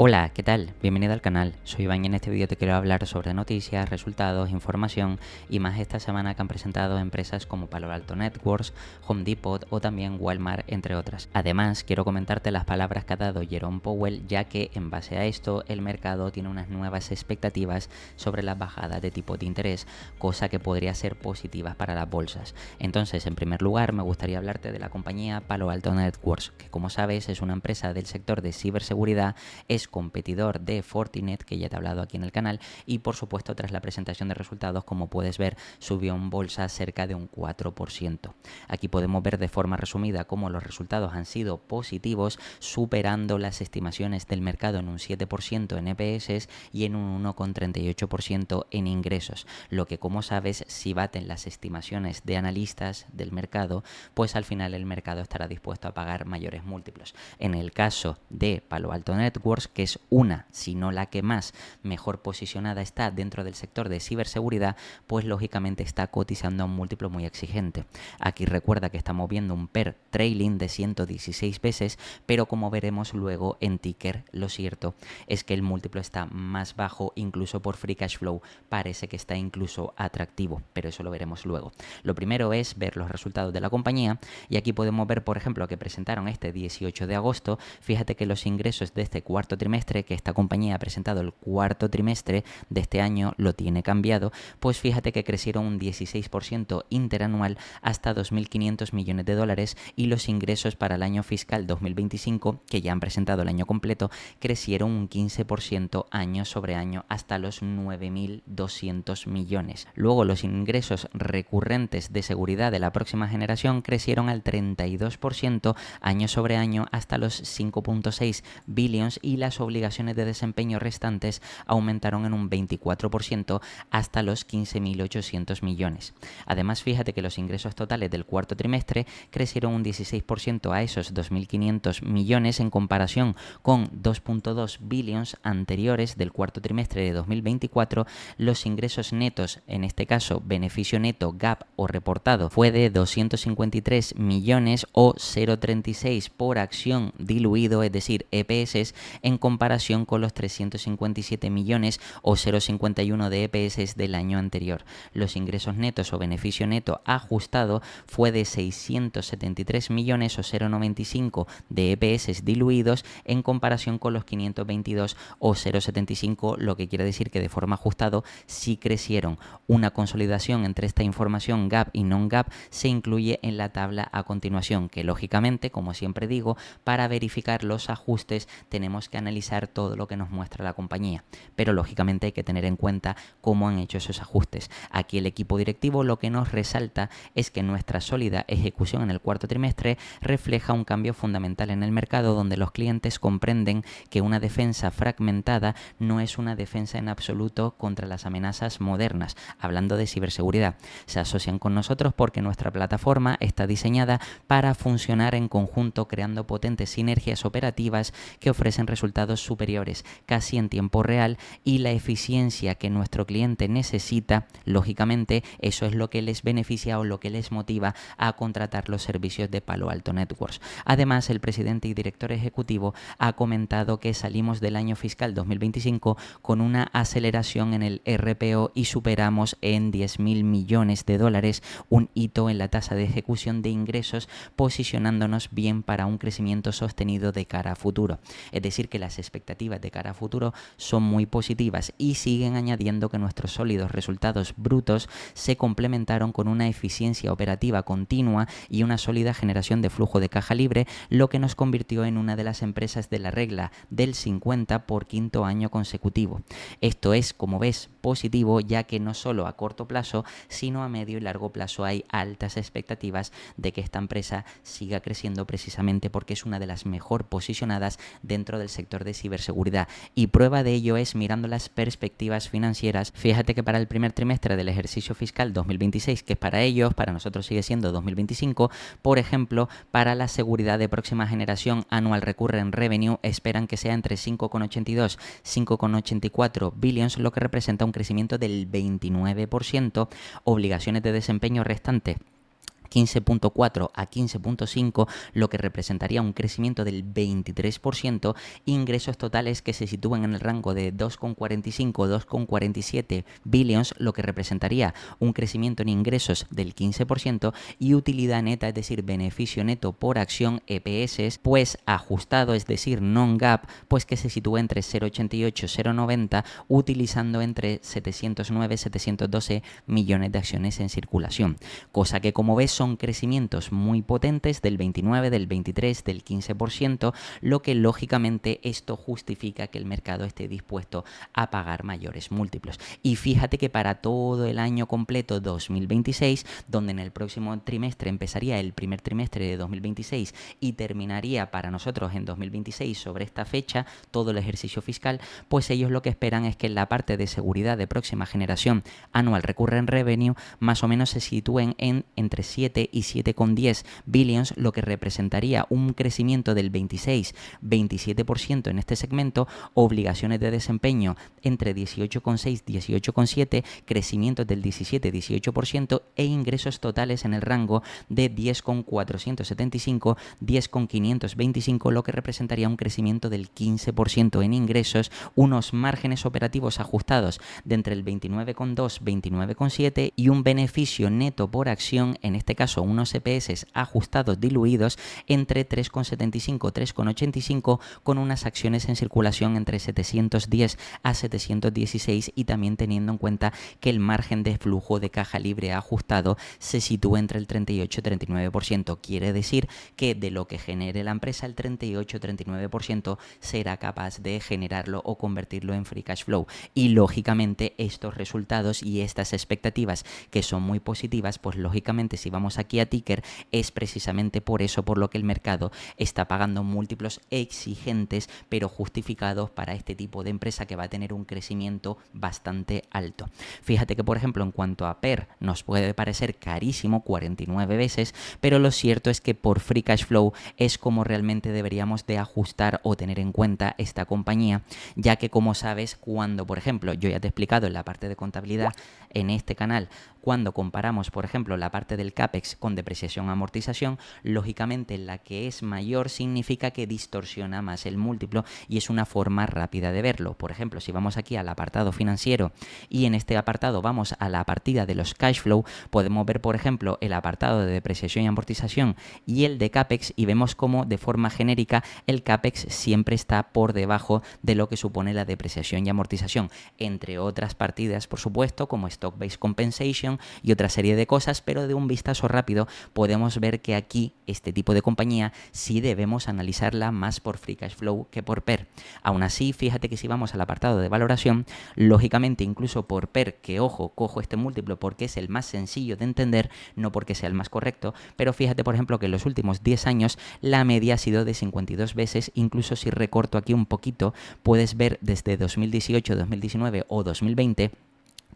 Hola, ¿qué tal? Bienvenido al canal. Soy Iván y en este vídeo te quiero hablar sobre noticias, resultados, información y más esta semana que han presentado empresas como Palo Alto Networks, Home Depot o también Walmart, entre otras. Además, quiero comentarte las palabras que ha dado Jerome Powell, ya que en base a esto el mercado tiene unas nuevas expectativas sobre la bajada de tipo de interés, cosa que podría ser positiva para las bolsas. Entonces, en primer lugar, me gustaría hablarte de la compañía Palo Alto Networks, que como sabes es una empresa del sector de ciberseguridad, es competidor de Fortinet, que ya te he hablado aquí en el canal, y por supuesto tras la presentación de resultados, como puedes ver, subió en bolsa cerca de un 4%. Aquí podemos ver de forma resumida cómo los resultados han sido positivos, superando las estimaciones del mercado en un 7% en EPS y en un 1,38% en ingresos, lo que como sabes, si baten las estimaciones de analistas del mercado, pues al final el mercado estará dispuesto a pagar mayores múltiplos. En el caso de Palo Alto Networks, que es una, si no la que más mejor posicionada está dentro del sector de ciberseguridad, pues lógicamente está cotizando a un múltiplo muy exigente. Aquí recuerda que estamos viendo un PER trailing de 116 veces, pero como veremos luego en ticker, lo cierto es que el múltiplo está más bajo, incluso por free cash flow parece que está incluso atractivo, pero eso lo veremos luego. Lo primero es ver los resultados de la compañía y aquí podemos ver, por ejemplo, que presentaron este 18 de agosto. Fíjate que los ingresos de este cuarto trimestre, que esta compañía ha presentado el cuarto trimestre de este año, lo tiene cambiado, pues fíjate que crecieron un 16% interanual hasta 2.500 millones de dólares y los ingresos para el año fiscal 2025, que ya han presentado el año completo, crecieron un 15% año sobre año hasta los 9.200 millones. Luego los ingresos recurrentes de seguridad de la próxima generación crecieron al 32% año sobre año hasta los 5.6 billions y las obligaciones de desempeño restantes aumentaron en un 24% hasta los 15.800 millones. Además, fíjate que los ingresos totales del cuarto trimestre crecieron un 16% a esos 2.500 millones en comparación con 2.2 billions anteriores del cuarto trimestre de 2024. Los ingresos netos, en este caso beneficio neto GAAP o reportado, fue de 253 millones o 0,36 por acción diluido, es decir, EPS, en comparación con los 357 millones o 0,51 de EPS del año anterior. Los ingresos netos o beneficio neto ajustado fue de 673 millones o 0,95 de EPS diluidos en comparación con los 522 o 0,75, lo que quiere decir que de forma ajustado sí crecieron. Una consolidación entre esta información GAAP y non-GAAP se incluye en la tabla a continuación, que lógicamente, como siempre digo, para verificar los ajustes tenemos que analizar todo lo que nos muestra la compañía, pero lógicamente hay que tener en cuenta cómo han hecho esos ajustes. Aquí el equipo directivo lo que nos resalta es que nuestra sólida ejecución en el cuarto trimestre refleja un cambio fundamental en el mercado, donde los clientes comprenden que una defensa fragmentada no es una defensa en absoluto contra las amenazas modernas. Hablando de ciberseguridad, se asocian con nosotros porque nuestra plataforma está diseñada para funcionar en conjunto, creando potentes sinergias operativas que ofrecen resultados superiores casi en tiempo real y la eficiencia que nuestro cliente necesita. Lógicamente, eso es lo que les beneficia o lo que les motiva a contratar los servicios de Palo Alto Networks. Además, el presidente y director ejecutivo ha comentado que salimos del año fiscal 2025 con una aceleración en el RPO y superamos en 10.000 millones de dólares, un hito en la tasa de ejecución de ingresos, posicionándonos bien para un crecimiento sostenido de cara a futuro. Es decir, que las expectativas de cara a futuro son muy positivas y siguen añadiendo que nuestros sólidos resultados brutos se complementaron con una eficiencia operativa continua y una sólida generación de flujo de caja libre, lo que nos convirtió en una de las empresas de la regla del 50 por quinto año consecutivo. Esto es, como ves, positivo, ya que no solo a corto plazo, sino a medio y largo plazo hay altas expectativas de que esta empresa siga creciendo, precisamente porque es una de las mejor posicionadas dentro del sector de ciberseguridad. Y prueba de ello es mirando las perspectivas financieras. Fíjate que para el primer trimestre del ejercicio fiscal 2026, que es para ellos, para nosotros sigue siendo 2025, por ejemplo, para la seguridad de próxima generación anual recurrent revenue esperan que sea entre 5,82 5,84 billions, lo que representa un crecimiento del 29%, obligaciones de desempeño restante 15.4 a 15.5, lo que representaría un crecimiento del 23%, ingresos totales que se sitúan en el rango de 2,45-2,47 billions, lo que representaría un crecimiento en ingresos del 15%, y utilidad neta, es decir, beneficio neto por acción, EPS, pues ajustado, es decir, non-GAAP, pues que se sitúa entre 0,88-0,90, utilizando entre 709-712 millones de acciones en circulación, cosa que, como ves, son crecimientos muy potentes del 29, del 23, del 15%, lo que lógicamente esto justifica que el mercado esté dispuesto a pagar mayores múltiplos. Y fíjate que para todo el año completo 2026, donde en el próximo trimestre empezaría el primer trimestre de 2026 y terminaría para nosotros en 2026 sobre esta fecha todo el ejercicio fiscal, pues ellos lo que esperan es que en la parte de seguridad de próxima generación anual recurrent revenue más o menos se sitúen en entre 7 y 7,10 billions, lo que representaría un crecimiento del 26-27% en este segmento, obligaciones de desempeño entre 18,6 y 18,7, crecimientos del 17-18% e ingresos totales en el rango de 10,475, 10,525, lo que representaría un crecimiento del 15% en ingresos, unos márgenes operativos ajustados de entre el 29,2, 29,7 y un beneficio neto por acción, en este caso unos EPS ajustados diluidos entre 3,75, 3,85, con unas acciones en circulación entre 710 a 716, y también teniendo en cuenta que el margen de flujo de caja libre ajustado se sitúa entre el 38 y 39%. Quiere decir que de lo que genere la empresa, el 38-39% será capaz de generarlo o convertirlo en free cash flow. Y lógicamente estos resultados y estas expectativas, que son muy positivas, pues lógicamente si vamos aquí a ticker, es precisamente por eso por lo que el mercado está pagando múltiplos exigentes pero justificados para este tipo de empresa que va a tener un crecimiento bastante alto. Fíjate que, por ejemplo, en cuanto a PER nos puede parecer carísimo, 49 veces, pero lo cierto es que por free cash flow es como realmente deberíamos de ajustar o tener en cuenta esta compañía, ya que, como sabes, cuando, por ejemplo, yo ya te he explicado en la parte de contabilidad en este canal, cuando comparamos, por ejemplo, la parte del CAPEX con depreciación amortización, lógicamente la que es mayor significa que distorsiona más el múltiplo, y es una forma rápida de verlo. Por ejemplo, si vamos aquí al apartado financiero y en este apartado vamos a la partida de los cash flow, podemos ver, por ejemplo, el apartado de depreciación y amortización y el de CAPEX, y vemos como de forma genérica el CAPEX siempre está por debajo de lo que supone la depreciación y amortización, entre otras partidas, por supuesto, como stock-based compensation y otra serie de cosas, pero de un vistazo rápido podemos ver que aquí este tipo de compañía sí debemos analizarla más por free cash flow que por PER. Aún así, fíjate que si vamos al apartado de valoración, lógicamente incluso por PER, que ojo, cojo este múltiplo porque es el más sencillo de entender, no porque sea el más correcto, pero fíjate, por ejemplo, que en los últimos 10 años la media ha sido de 52 veces, incluso si recorto aquí un poquito, puedes ver desde 2018, 2019 o 2020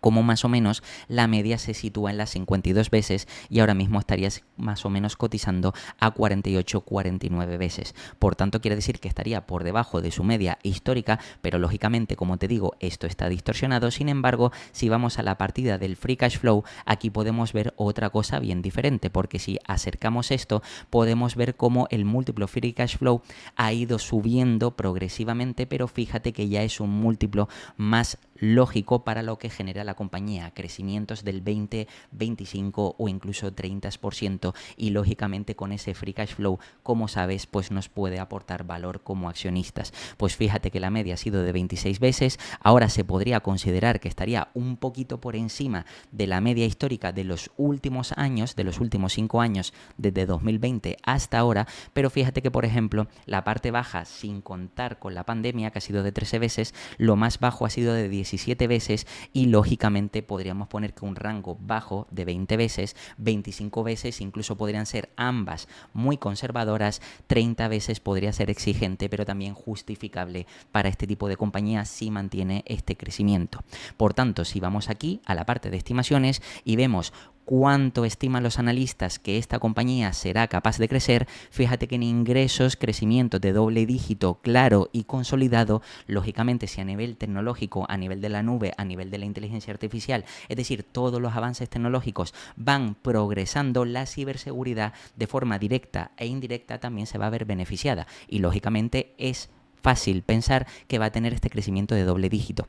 como más o menos la media se sitúa en las 52 veces, y ahora mismo estarías más o menos cotizando a 48-49 veces. Por tanto, quiere decir que estaría por debajo de su media histórica, pero lógicamente, como te digo, esto está distorsionado. Sin embargo, si vamos a la partida del free cash flow, aquí podemos ver otra cosa bien diferente, porque si acercamos esto, podemos ver cómo el múltiplo free cash flow ha ido subiendo progresivamente, pero fíjate que ya es un múltiplo más lógico para lo que genera la compañía, crecimientos del 20, 25 o incluso 30%, y lógicamente con ese free cash flow, como sabes, pues nos puede aportar valor como accionistas. Pues fíjate que la media ha sido de 26 veces, ahora se podría considerar que estaría un poquito por encima de la media histórica de los últimos años, de los últimos 5 años, desde 2020 hasta ahora, pero fíjate que, por ejemplo, la parte baja, sin contar con la pandemia, que ha sido de 13 veces, lo más bajo ha sido de 17 veces, y lógicamente podríamos poner que un rango bajo de 20 veces, 25 veces, incluso podrían ser ambas muy conservadoras, 30 veces podría ser exigente, pero también justificable para este tipo de compañía si mantiene este crecimiento. Por tanto, si vamos aquí a la parte de estimaciones y vemos cuánto estiman los analistas que esta compañía será capaz de crecer, fíjate que en ingresos, crecimiento de doble dígito claro y consolidado. Lógicamente, si a nivel tecnológico, a nivel de la nube, a nivel de la inteligencia artificial, es decir, todos los avances tecnológicos van progresando, la ciberseguridad de forma directa e indirecta también se va a ver beneficiada, y lógicamente es fácil pensar que va a tener este crecimiento de doble dígito.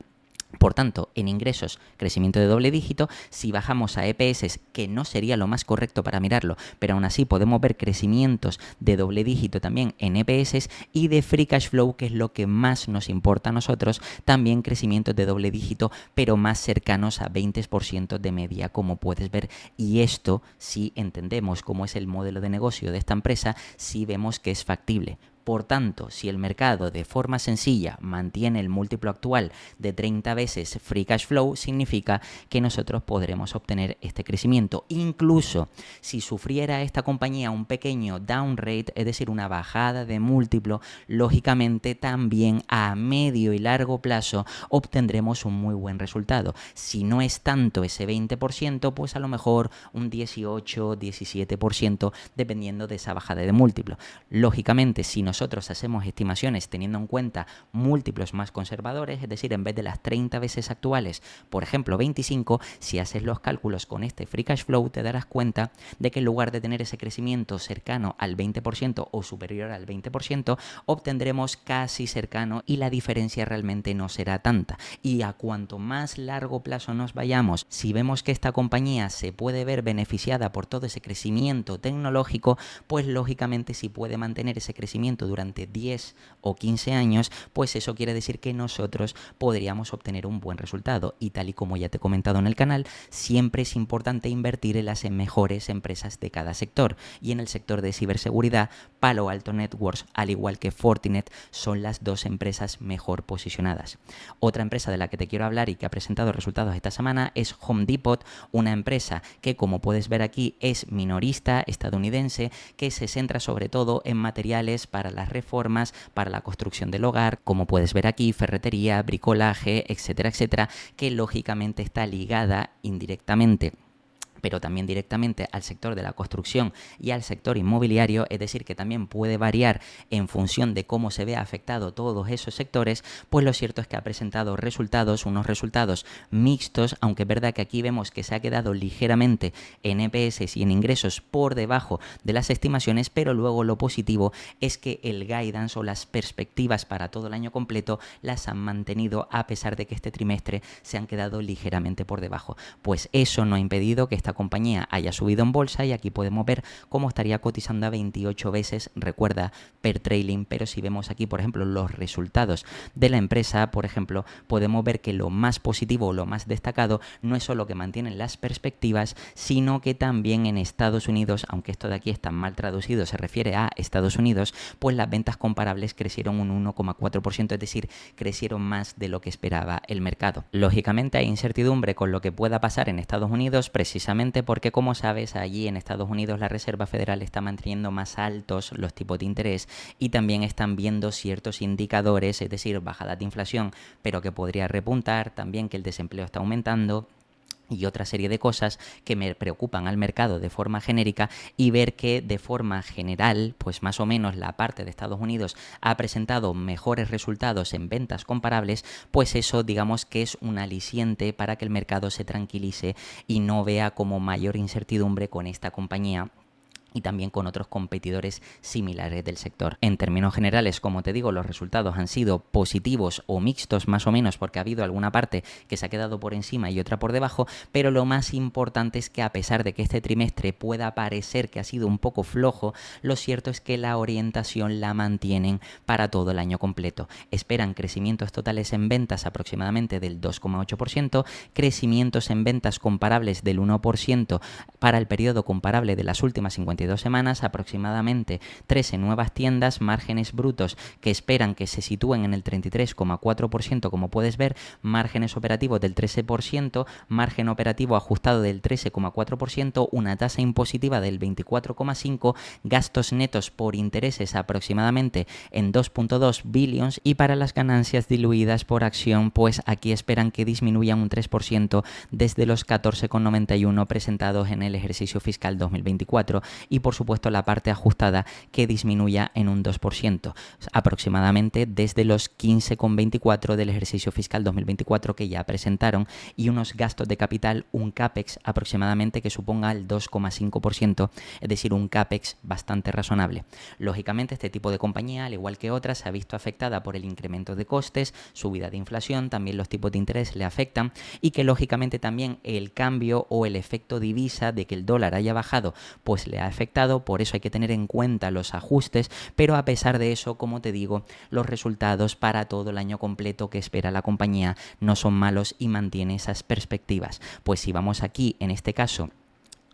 Por tanto, en ingresos, crecimiento de doble dígito. Si bajamos a EPS, que no sería lo más correcto para mirarlo, pero aún así podemos ver crecimientos de doble dígito también en EPS, y de free cash flow, que es lo que más nos importa a nosotros, también crecimientos de doble dígito, pero más cercanos a 20% de media, como puedes ver. Y esto, si entendemos cómo es el modelo de negocio de esta empresa, sí vemos que es factible. Por tanto, si el mercado de forma sencilla mantiene el múltiplo actual de 30 veces free cash flow, significa que nosotros podremos obtener este crecimiento. Incluso si sufriera esta compañía un pequeño downrate, es decir, una bajada de múltiplo, lógicamente también a medio y largo plazo obtendremos un muy buen resultado. Si no es tanto ese 20%, pues a lo mejor un 18, 17%, dependiendo de esa bajada de múltiplo. Lógicamente, si nosotros hacemos estimaciones teniendo en cuenta múltiplos más conservadores, es decir, en vez de las 30 veces actuales, por ejemplo 25, si haces los cálculos con este free cash flow, te darás cuenta de que en lugar de tener ese crecimiento cercano al 20% o superior al 20%, obtendremos casi cercano, y la diferencia realmente no será tanta. Y a cuanto más largo plazo nos vayamos, si vemos que esta compañía se puede ver beneficiada por todo ese crecimiento tecnológico, pues lógicamente si puede mantener ese crecimiento durante 10 o 15 años, pues eso quiere decir que nosotros podríamos obtener un buen resultado. Y tal y como ya te he comentado en el canal, siempre es importante invertir en las mejores empresas de cada sector, y en el sector de ciberseguridad, Palo Alto Networks, al igual que Fortinet, son las dos empresas mejor posicionadas. Otra empresa de la que te quiero hablar y que ha presentado resultados esta semana es Home Depot, una empresa que, como puedes ver aquí, es minorista estadounidense, que se centra sobre todo en materiales para las reformas, para la construcción del hogar, como puedes ver aquí, ferretería, bricolaje, etcétera, etcétera, que lógicamente está ligada indirectamente, pero también directamente al sector de la construcción y al sector inmobiliario, es decir, que también puede variar en función de cómo se vea afectado todos esos sectores. Pues lo cierto es que ha presentado resultados, unos resultados mixtos, aunque es verdad que aquí vemos que se ha quedado ligeramente en EPS y en ingresos por debajo de las estimaciones, pero luego lo positivo es que el guidance o las perspectivas para todo el año completo las han mantenido, a pesar de que este trimestre se han quedado ligeramente por debajo. Pues eso no ha impedido que esta compañía haya subido en bolsa, y aquí podemos ver cómo estaría cotizando a 28 veces, recuerda, per trailing. Pero si vemos aquí, por ejemplo, los resultados de la empresa, por ejemplo, podemos ver que lo más positivo o lo más destacado no es solo que mantienen las perspectivas, sino que también en Estados Unidos, aunque esto de aquí está mal traducido, se refiere a Estados Unidos, pues las ventas comparables crecieron un 1,4%, es decir, crecieron más de lo que esperaba el mercado. Lógicamente hay incertidumbre con lo que pueda pasar en Estados Unidos, precisamente porque, como sabes, allí en Estados Unidos la Reserva Federal está manteniendo más altos los tipos de interés, y también están viendo ciertos indicadores, es decir, bajada de inflación, pero que podría repuntar, también que el desempleo está aumentando, y otra serie de cosas que me preocupan al mercado de forma genérica. Y ver que de forma general, pues más o menos la parte de Estados Unidos ha presentado mejores resultados en ventas comparables, pues eso digamos que es un aliciente para que el mercado se tranquilice y no vea como mayor incertidumbre con esta compañía y también con otros competidores similares del sector. En términos generales, como te digo, los resultados han sido positivos o mixtos más o menos, porque ha habido alguna parte que se ha quedado por encima y otra por debajo, pero lo más importante es que, a pesar de que este trimestre pueda parecer que ha sido un poco flojo, lo cierto es que la orientación la mantienen para todo el año completo. Esperan crecimientos totales en ventas aproximadamente del 2,8%, crecimientos en ventas comparables del 1% para el periodo comparable de las últimas 52 durante 2 semanas, aproximadamente 13 nuevas tiendas, márgenes brutos que esperan que se sitúen en el 33,4%, como puedes ver, márgenes operativos del 13%, margen operativo ajustado del 13,4%, una tasa impositiva del 24,5%, gastos netos por intereses aproximadamente en 2,2 billions, y para las ganancias diluidas por acción, pues aquí esperan que disminuyan un 3% desde los 14,91 presentados en el ejercicio fiscal 2024, y por supuesto la parte ajustada que disminuya en un 2%, aproximadamente desde los 15,24 del ejercicio fiscal 2024 que ya presentaron, y unos gastos de capital, un CAPEX aproximadamente que suponga el 2,5%, es decir, un CAPEX bastante razonable. Lógicamente este tipo de compañía, al igual que otras, se ha visto afectada por el incremento de costes, subida de inflación, también los tipos de interés le afectan, y que lógicamente también el cambio o el efecto divisa de que el dólar haya bajado pues le ha afectado. Por eso hay que tener en cuenta los ajustes, pero a pesar de eso, como te digo, los resultados para todo el año completo que espera la compañía no son malos y mantiene esas perspectivas. Pues si vamos aquí en este caso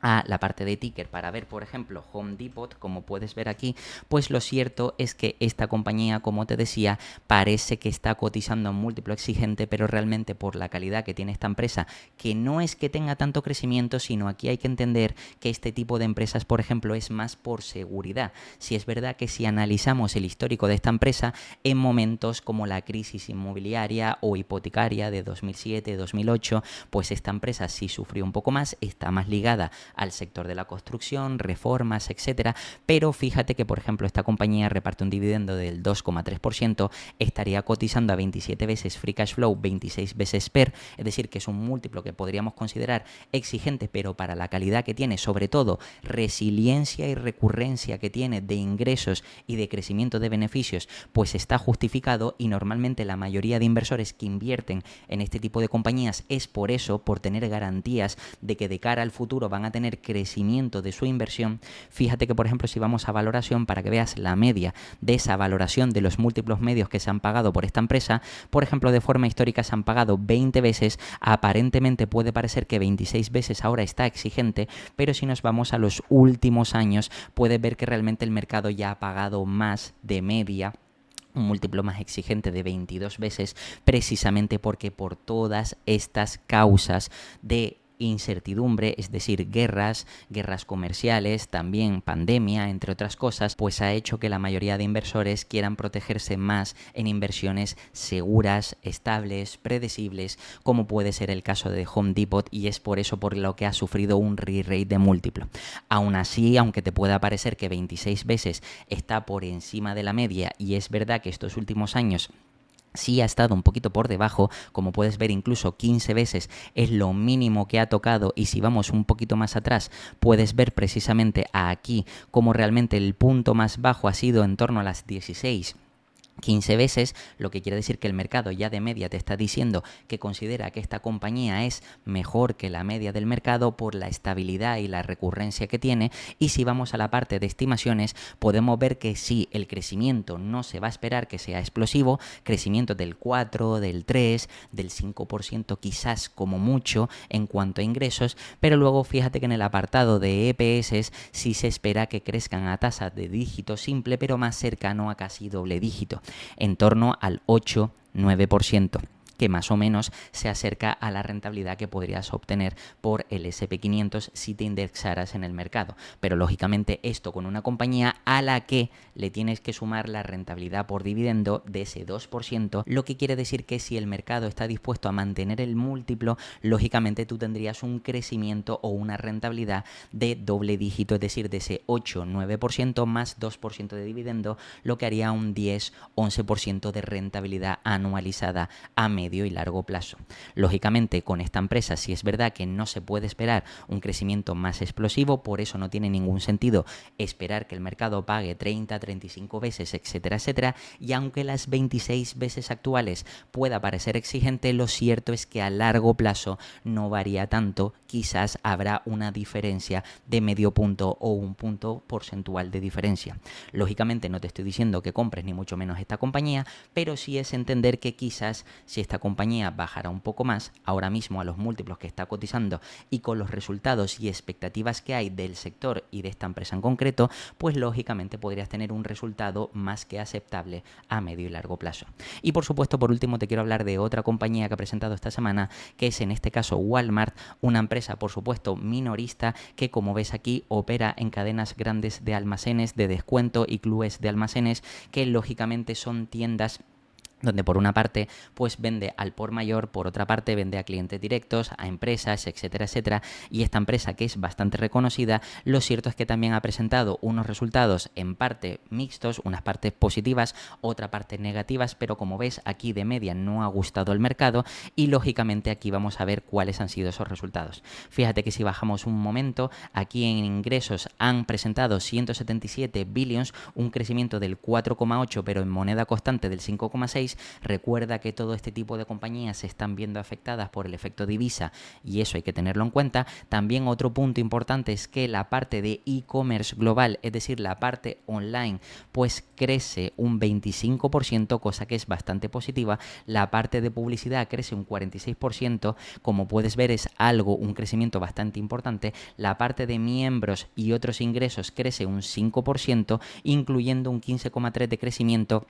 a la parte de ticker para ver, por ejemplo, Home Depot, como puedes ver aquí, pues lo cierto es que esta compañía, como te decía, parece que está cotizando a un múltiplo exigente, pero realmente por la calidad que tiene esta empresa, que no es que tenga tanto crecimiento, sino aquí hay que entender que este tipo de empresas, por ejemplo, es más por seguridad. Si es verdad que si analizamos el histórico de esta empresa, en momentos como la crisis inmobiliaria o hipotecaria de 2007-2008, pues esta empresa sí sufrió un poco más, está más ligada al sector de la construcción, reformas, etcétera, pero fíjate que, por ejemplo, esta compañía reparte un dividendo del 2,3%, estaría cotizando a 27 veces free cash flow, 26 veces PER, es decir, que es un múltiplo que podríamos considerar exigente, pero para la calidad que tiene, sobre todo resiliencia y recurrencia que tiene de ingresos y de crecimiento de beneficios, pues está justificado, y normalmente la mayoría de inversores que invierten en este tipo de compañías es por eso, por tener garantías de que de cara al futuro van a tener crecimiento de su inversión. Fíjate que, por ejemplo, si vamos a valoración, para que veas la media de esa valoración de los múltiplos medios que se han pagado por esta empresa, por ejemplo, de forma histórica se han pagado 20 veces, aparentemente puede parecer que 26 veces ahora está exigente, pero si nos vamos a los últimos años, puedes ver que realmente el mercado ya ha pagado más de media, un múltiplo más exigente de 22 veces, precisamente porque por todas estas causas de incertidumbre, es decir, guerras comerciales, también pandemia, entre otras cosas, pues ha hecho que la mayoría de inversores quieran protegerse más en inversiones seguras, estables, predecibles, como puede ser el caso de Home Depot, y es por eso por lo que ha sufrido un re-rate de múltiplo. Aún así, aunque te pueda parecer que 26 veces está por encima de la media, y es verdad que estos últimos años sí ha estado un poquito por debajo, como puedes ver incluso 15 veces es lo mínimo que ha tocado, y si vamos un poquito más atrás puedes ver precisamente aquí como realmente el punto más bajo ha sido en torno a las 15 veces, lo que quiere decir que el mercado ya de media te está diciendo que considera que esta compañía es mejor que la media del mercado por la estabilidad y la recurrencia que tiene. Y si vamos a la parte de estimaciones, podemos ver que sí, el crecimiento no se va a esperar que sea explosivo, crecimiento del 4, del 3, del 5% quizás como mucho en cuanto a ingresos, pero luego fíjate que en el apartado de EPS sí se espera que crezcan a tasas de dígito simple, pero más cercano a casi doble dígito, en torno al 8-9%, que más o menos se acerca a la rentabilidad que podrías obtener por el S&P500 si te indexaras en el mercado. Pero lógicamente esto con una compañía a la que le tienes que sumar la rentabilidad por dividendo de ese 2%, lo que quiere decir que si el mercado está dispuesto a mantener el múltiplo, lógicamente tú tendrías un crecimiento o una rentabilidad de doble dígito, es decir, de ese 8-9% más 2% de dividendo, lo que haría un 10-11% de rentabilidad anualizada a medio y largo plazo. Lógicamente con esta empresa sí es verdad que no se puede esperar un crecimiento más explosivo, por eso no tiene ningún sentido esperar que el mercado pague 30, 35 veces, etcétera, etcétera, y aunque las 26 veces actuales pueda parecer exigente, lo cierto es que a largo plazo no varía tanto, quizás habrá una diferencia de medio punto o un punto porcentual de diferencia. Lógicamente no te estoy diciendo que compres ni mucho menos esta compañía, pero sí es entender que quizás si esta compañía bajará un poco más. Ahora mismo a los múltiplos que está cotizando y con los resultados y expectativas que hay del sector y de esta empresa en concreto, pues lógicamente podrías tener un resultado más que aceptable a medio y largo plazo. Y por supuesto, por último, te quiero hablar de otra compañía que ha presentado esta semana, que es en este caso Walmart, una empresa por supuesto minorista que, como ves aquí, opera en cadenas grandes de almacenes de descuento y clubes de almacenes que lógicamente son tiendas donde por una parte pues vende al por mayor, por otra parte vende a clientes directos, a empresas, etcétera, etcétera. Y esta empresa, que es bastante reconocida, lo cierto es que también ha presentado unos resultados en parte mixtos, unas partes positivas, otra parte negativas, pero como ves aquí de media no ha gustado el mercado y lógicamente aquí vamos a ver cuáles han sido esos resultados. Fíjate que si bajamos un momento, aquí en ingresos han presentado 177 billions, un crecimiento del 4,8 pero en moneda constante del 5,6. Recuerda que todo este tipo de compañías se están viendo afectadas por el efecto divisa y eso hay que tenerlo en cuenta. También otro punto importante es que la parte de e-commerce global, es decir, la parte online, pues crece un 25%, cosa que es bastante positiva. La parte de publicidad crece un 46%, como puedes ver es un crecimiento bastante importante. La parte de miembros y otros ingresos crece un 5%, incluyendo un 15,3% de crecimiento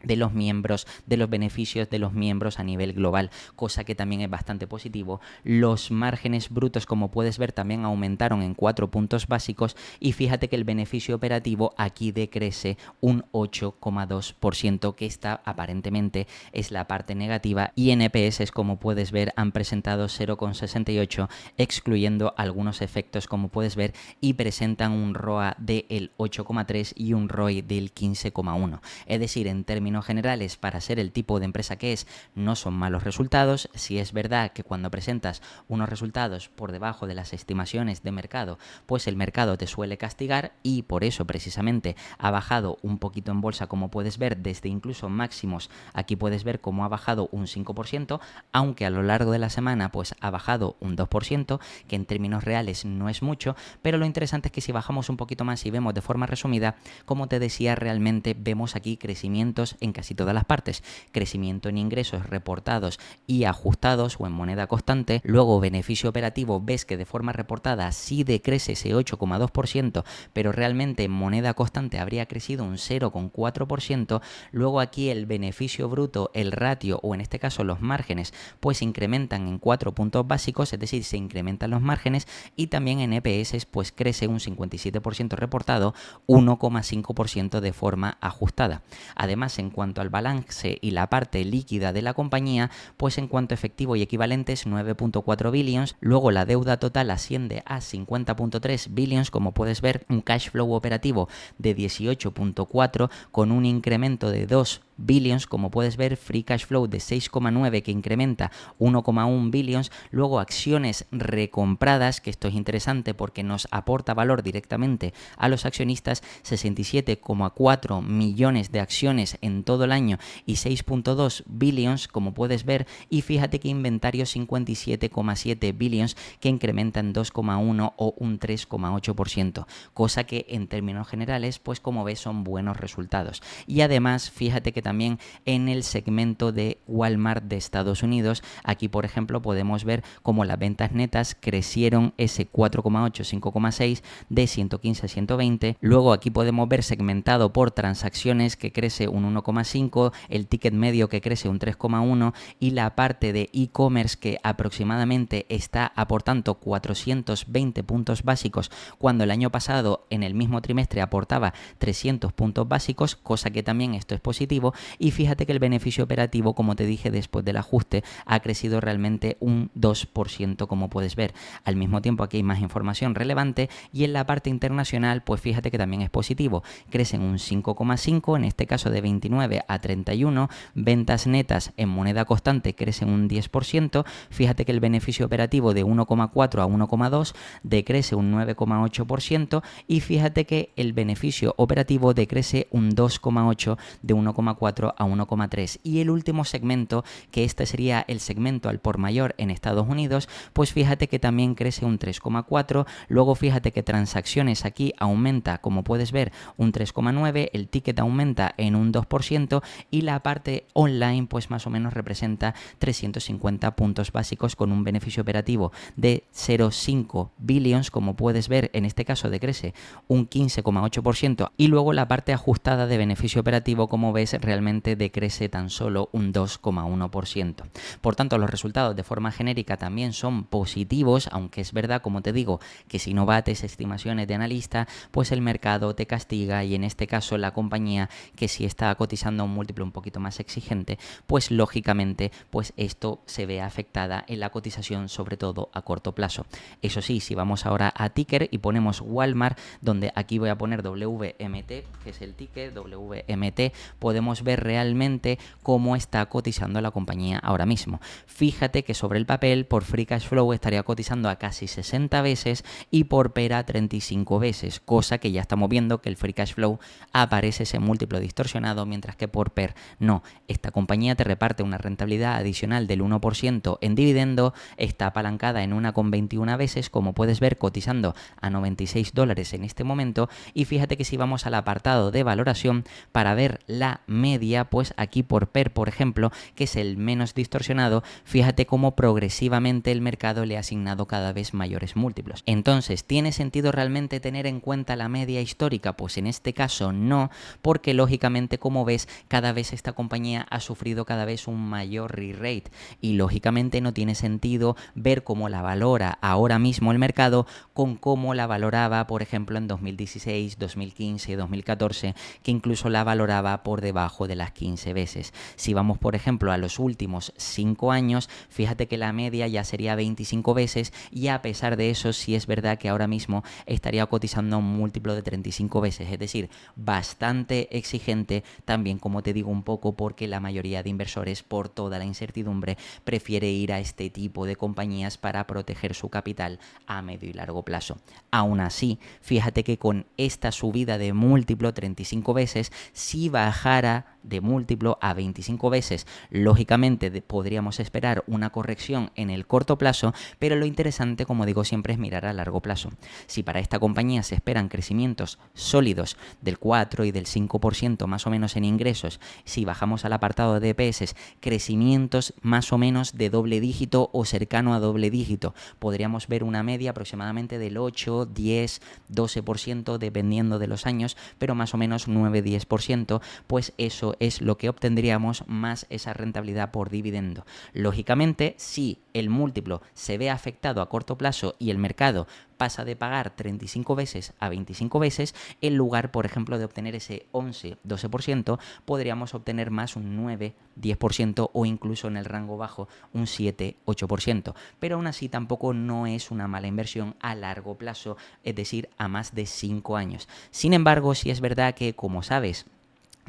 de los miembros, de los beneficios de los miembros a nivel global, cosa que también es bastante positivo. Los márgenes brutos, como puedes ver, también aumentaron en 4 puntos básicos y fíjate que el beneficio operativo aquí decrece un 8,2%, que esta aparentemente es la parte negativa, y en EPS, como puedes ver, han presentado 0,68, excluyendo algunos efectos, como puedes ver, y presentan un ROA del 8,3 y un ROI del 15,1. Es decir, en términos generales, para ser el tipo de empresa que es, no son malos resultados. Si es verdad que cuando presentas unos resultados por debajo de las estimaciones de mercado, pues el mercado te suele castigar y por eso precisamente ha bajado un poquito en bolsa, como puedes ver, desde incluso máximos. Aquí puedes ver cómo ha bajado un 5%, aunque a lo largo de la semana pues ha bajado un 2%, que en términos reales no es mucho, pero lo interesante es que si bajamos un poquito más y vemos de forma resumida, como te decía, realmente vemos aquí crecimientos en casi todas las partes. Crecimiento en ingresos reportados y ajustados o en moneda constante. Luego beneficio operativo, ves que de forma reportada sí decrece ese 8,2%, pero realmente en moneda constante habría crecido un 0,4%. Luego aquí el beneficio bruto, el ratio o en este caso los márgenes, pues incrementan en 4 puntos básicos, es decir, se incrementan los márgenes, y también en EPS pues crece un 57% reportado, 1,5% de forma ajustada. Además, en cuanto al balance y la parte líquida de la compañía, pues en cuanto a efectivo y equivalentes, 9,4 billions. Luego la deuda total asciende a 50,3 billions, como puedes ver, un cash flow operativo de 18,4 con un incremento de 2 billions, como puedes ver, free cash flow de 6,9 que incrementa 1,1 billions. Luego acciones recompradas, que esto es interesante porque nos aporta valor directamente a los accionistas, 67,4 millones de acciones en todo el año y 6,2 billions, como puedes ver, y fíjate que inventario 57,7 billions que incrementan 2,1 o un 3,8%, cosa que en términos generales, pues como ves, son buenos resultados. Y además, fíjate que también en el segmento de Walmart de Estados Unidos, aquí por ejemplo podemos ver cómo las ventas netas crecieron ese 4,8, 5,6 de 115 a 120. Luego aquí podemos ver segmentado por transacciones que crece un 1,5, el ticket medio que crece un 3,1 y la parte de e-commerce que aproximadamente está aportando 420 puntos básicos cuando el año pasado en el mismo trimestre aportaba 300 puntos básicos, cosa que también esto es positivo. Y fíjate que el beneficio operativo, como te dije, después del ajuste ha crecido realmente un 2%, como puedes ver. Al mismo tiempo aquí hay más información relevante y en la parte internacional pues fíjate que también es positivo, crecen un 5,5, en este caso de 29 a 31, ventas netas en moneda constante crecen un 10%, fíjate que el beneficio operativo de 1,4 a 1,2 decrece un 9,8% y fíjate que el beneficio operativo decrece un 2,8 de 1,4 0,4 a 1,3. Y el último segmento, que este sería el segmento al por mayor en Estados Unidos, pues fíjate que también crece un 3,4. Luego fíjate que transacciones aquí aumenta, como puedes ver, un 3,9, el ticket aumenta en un 2% y la parte online pues más o menos representa 350 puntos básicos con un beneficio operativo de 0,5 billions, como puedes ver en este caso decrece un 15,8% y luego la parte ajustada de beneficio operativo, como ves, realmente decrece tan solo un 2,1%. Por tanto, los resultados de forma genérica también son positivos, aunque es verdad, como te digo, que si no bates estimaciones de analista, pues el mercado te castiga y en este caso la compañía, que si está cotizando a un múltiplo un poquito más exigente, pues lógicamente pues esto se ve afectada en la cotización, sobre todo a corto plazo. Eso sí, si vamos ahora a ticker y ponemos Walmart, donde aquí voy a poner WMT, que es el ticker WMT, podemos ver realmente cómo está cotizando la compañía ahora mismo. Fíjate que sobre el papel por Free Cash Flow estaría cotizando a casi 60 veces y por PER a 35 veces, cosa que ya estamos viendo que el Free Cash Flow aparece ese múltiplo distorsionado, mientras que por PER no. Esta compañía te reparte una rentabilidad adicional del 1% en dividendo, está apalancada en 1,21 veces, como puedes ver, cotizando a $96 en este momento. Y fíjate que si vamos al apartado de valoración para ver la media, pues aquí por PER, por ejemplo, que es el menos distorsionado, fíjate cómo progresivamente el mercado le ha asignado cada vez mayores múltiplos. Entonces, ¿tiene sentido realmente tener en cuenta la media histórica? Pues en este caso no, porque lógicamente, como ves, cada vez esta compañía ha sufrido cada vez un mayor re-rate y lógicamente no tiene sentido ver cómo la valora ahora mismo el mercado con cómo la valoraba, por ejemplo, en 2016, 2015, 2014, que incluso la valoraba por debajo de las 15 veces. Si vamos, por ejemplo, a los últimos 5 años, fíjate que la media ya sería 25 veces y a pesar de eso, sí es verdad que ahora mismo estaría cotizando un múltiplo de 35 veces, es decir, bastante exigente, también como te digo un poco porque la mayoría de inversores, por toda la incertidumbre, prefiere ir a este tipo de compañías para proteger su capital a medio y largo plazo. Aún así, fíjate que con esta subida de múltiplo 35 veces, si bajara de múltiplo a 25 veces, lógicamente podríamos esperar una corrección en el corto plazo, pero lo interesante, como digo siempre, es mirar a largo plazo. Si para esta compañía se esperan crecimientos sólidos del 4 y del 5% más o menos en ingresos, si bajamos al apartado de EPS, crecimientos más o menos de doble dígito o cercano a doble dígito, podríamos ver una media aproximadamente del 8, 10, 12% dependiendo de los años, pero más o menos 9-10%, pues eso es lo que obtendríamos más esa rentabilidad por dividendo. Lógicamente, si el múltiplo se ve afectado a corto plazo y el mercado pasa de pagar 35 veces a 25 veces, en lugar, por ejemplo, de obtener ese 11-12%, podríamos obtener más un 9-10% o incluso en el rango bajo un 7-8%. Pero aún así tampoco no es una mala inversión a largo plazo, es decir, a más de 5 años. Sin embargo, sí es verdad que, como sabes,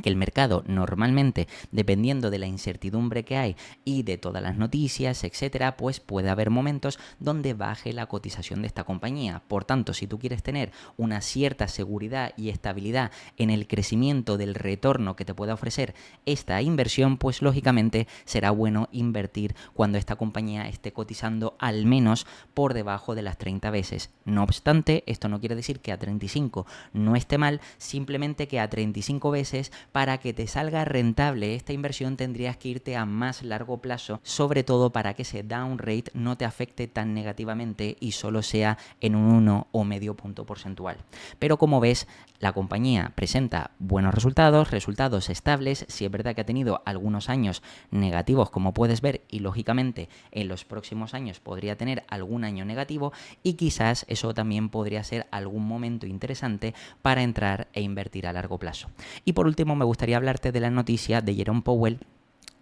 que el mercado normalmente, dependiendo de la incertidumbre que hay y de todas las noticias, etcétera, pues puede haber momentos donde baje la cotización de esta compañía. Por tanto, si tú quieres tener una cierta seguridad y estabilidad en el crecimiento del retorno que te pueda ofrecer esta inversión, pues lógicamente será bueno invertir cuando esta compañía esté cotizando al menos por debajo de las 30 veces. No obstante, esto no quiere decir que a 35 no esté mal, simplemente que a 35 veces, para que te salga rentable esta inversión, tendrías que irte a más largo plazo, sobre todo para que ese down rate no te afecte tan negativamente y solo sea en un 1 o medio punto porcentual. Pero como ves, la compañía presenta buenos resultados estables. Sí es verdad que ha tenido algunos años negativos, como puedes ver, y lógicamente en los próximos años podría tener algún año negativo y quizás eso también podría ser algún momento interesante para entrar e invertir a largo plazo. Y por último, me gustaría hablarte de la noticia de Jerome Powell,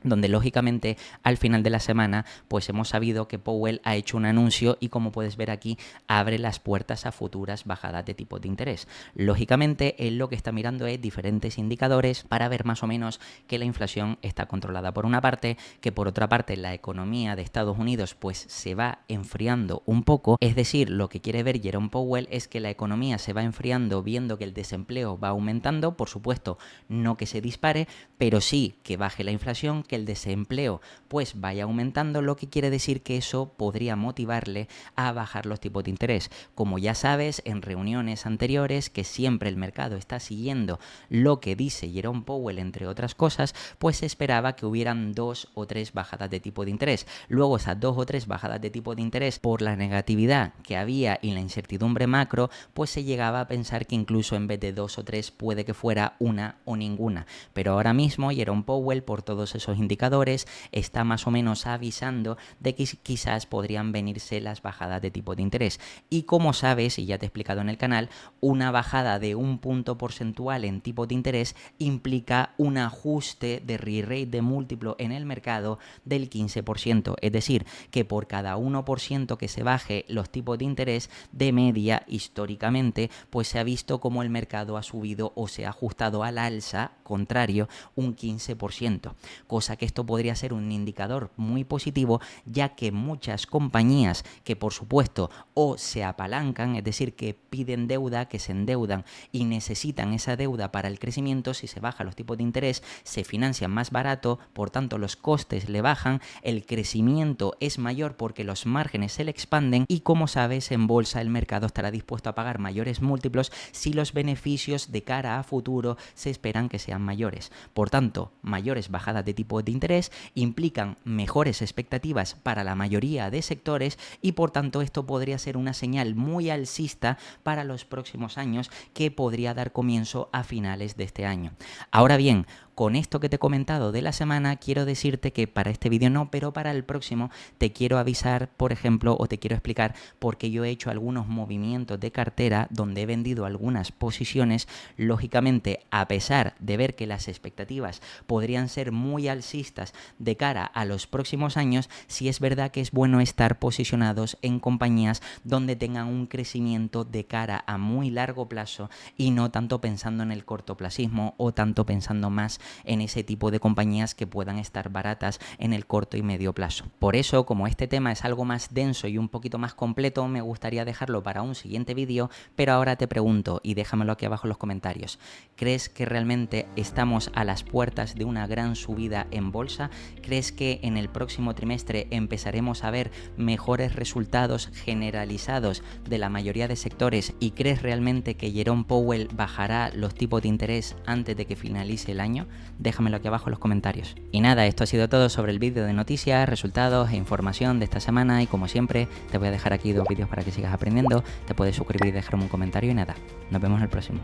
donde lógicamente al final de la semana pues hemos sabido que Powell ha hecho un anuncio y, como puedes ver aquí, abre las puertas a futuras bajadas de tipos de interés. Lógicamente él lo que está mirando es diferentes indicadores para ver más o menos que la inflación está controlada por una parte, que por otra parte la economía de Estados Unidos pues se va enfriando un poco. Es decir, lo que quiere ver Jerome Powell es que la economía se va enfriando, viendo que el desempleo va aumentando, por supuesto no que se dispare, pero sí que baje la inflación, que el desempleo pues vaya aumentando, lo que quiere decir que eso podría motivarle a bajar los tipos de interés. Como ya sabes, en reuniones anteriores, que siempre el mercado está siguiendo lo que dice Jerome Powell, entre otras cosas, pues se esperaba que hubieran 2 o 3 bajadas de tipo de interés. Luego esas 2 o 3 bajadas de tipo de interés, por la negatividad que había y la incertidumbre macro, pues se llegaba a pensar que incluso en vez de 2 o 3 puede que fuera una o ninguna. Pero ahora mismo Jerome Powell, por todos esos indicadores, está más o menos avisando de que quizás podrían venirse las bajadas de tipo de interés. Y como sabes, y ya te he explicado en el canal, una bajada de 1 punto porcentual en tipo de interés implica un ajuste de re-rate de múltiplo en el mercado del 15%. Es decir, que por cada 1% que se baje los tipos de interés, de media históricamente, pues se ha visto como el mercado ha subido o se ha ajustado al alza, contrario, un 15%, cosa que esto podría ser un indicador muy positivo, ya que muchas compañías que por supuesto o se apalancan, es decir, que piden deuda, que se endeudan y necesitan esa deuda para el crecimiento, si se bajan los tipos de interés, se financian más barato, por tanto los costes le bajan, el crecimiento es mayor porque los márgenes se le expanden y, como sabes, en bolsa el mercado estará dispuesto a pagar mayores múltiplos si los beneficios de cara a futuro se esperan que sean mayores. Por tanto, mayores bajadas de tipo de interés implican mejores expectativas para la mayoría de sectores y, por tanto, esto podría ser una señal muy alcista para los próximos años, que podría dar comienzo a finales de este año. Ahora bien, con esto que te he comentado de la semana, quiero decirte que para este vídeo no, pero para el próximo te quiero avisar, por ejemplo, o te quiero explicar por qué yo he hecho algunos movimientos de cartera donde he vendido algunas posiciones. Lógicamente, a pesar de ver que las expectativas podrían ser muy alcistas de cara a los próximos años, sí es verdad que es bueno estar posicionados en compañías donde tengan un crecimiento de cara a muy largo plazo y no tanto pensando en el cortoplacismo o tanto pensando más en ese tipo de compañías que puedan estar baratas en el corto y medio plazo. Por eso, como este tema es algo más denso y un poquito más completo, me gustaría dejarlo para un siguiente vídeo, pero ahora te pregunto, y déjamelo aquí abajo en los comentarios, ¿crees que realmente estamos a las puertas de una gran subida en bolsa? ¿Crees que en el próximo trimestre empezaremos a ver mejores resultados generalizados de la mayoría de sectores? ¿Y crees realmente que Jerome Powell bajará los tipos de interés antes de que finalice el año? Déjamelo aquí abajo en los comentarios. Y nada, esto ha sido todo sobre el vídeo de noticias, resultados e información de esta semana, y como siempre te voy a dejar aquí 2 vídeos para que sigas aprendiendo. Te puedes suscribir y dejarme un comentario y nada, nos vemos en el próximo.